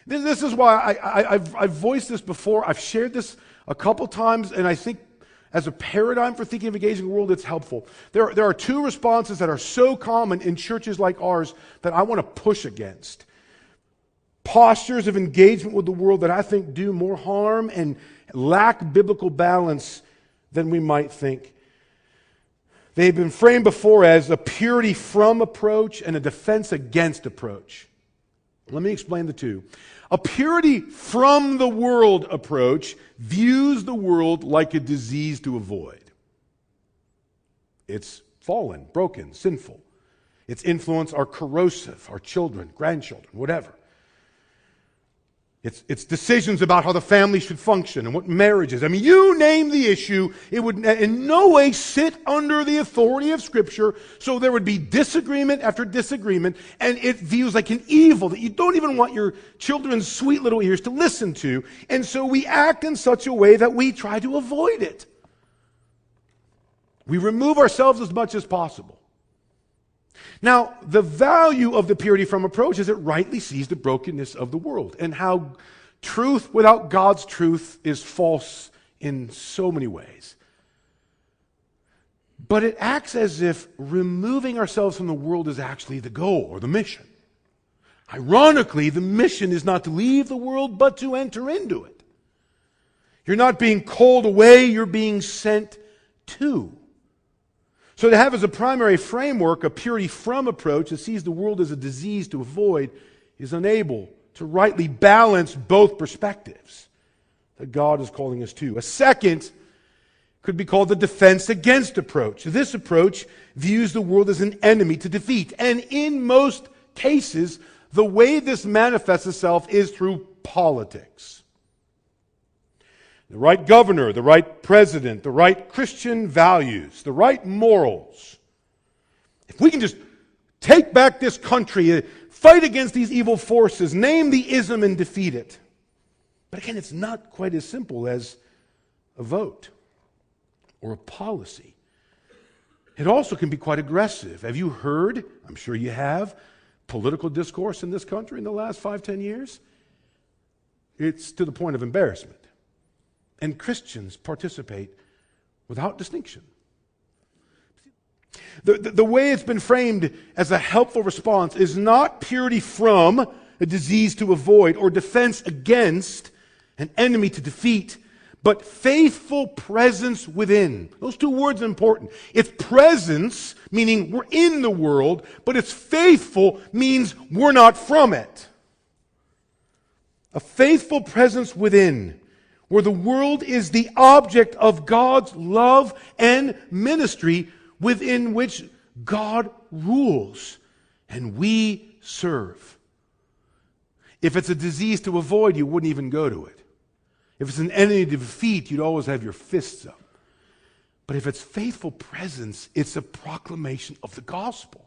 This is why I've voiced this before. I've shared this a couple times, and I think as a paradigm for thinking of engaging the world, it's helpful. There are two responses that are so common in churches like ours that I want to push against. Postures of engagement with the world that I think do more harm and lack biblical balance than we might think. They've been framed before as a purity from approach and a defense against approach. Let me explain the two. A purity from the world approach views the world like a disease to avoid. It's fallen, broken, sinful. Its influence are corrosive, our children, grandchildren, whatever. It's decisions about how the family should function and what marriage is. I mean, you name the issue, it would in no way sit under the authority of Scripture, so there would be disagreement after disagreement, and it views like an evil that you don't even want your children's sweet little ears to listen to, and so we act in such a way that we try to avoid it. We remove ourselves as much as possible. Now, the value of the purity from approach is it rightly sees the brokenness of the world and how truth without God's truth is false in so many ways. But it acts as if removing ourselves from the world is actually the goal or the mission. Ironically, the mission is not to leave the world, but to enter into it. You're not being called away, you're being sent to. So to have as a primary framework a purity from approach that sees the world as a disease to avoid is unable to rightly balance both perspectives that God is calling us to. A second could be called the defense against approach. This approach views the world as an enemy to defeat. And in most cases, the way this manifests itself is through politics. The right governor, the right president, the right Christian values, the right morals. If we can just take back this country, fight against these evil forces, name the ism and defeat it. But again, it's not quite as simple as a vote or a policy. It also can be quite aggressive. Have you heard, I'm sure you have, political discourse in this country in the last 5-10 years? It's to the point of embarrassment. And Christians participate without distinction. The way it's been framed as a helpful response is not purity from a disease to avoid or defense against an enemy to defeat, but faithful presence within. Those two words are important. It's presence, meaning we're in the world, but it's faithful means we're not from it. A faithful presence within, where the world is the object of God's love and ministry within which God rules and we serve. If it's a disease to avoid, you wouldn't even go to it. If it's an enemy to defeat, you'd always have your fists up. But if it's faithful presence, it's a proclamation of the gospel.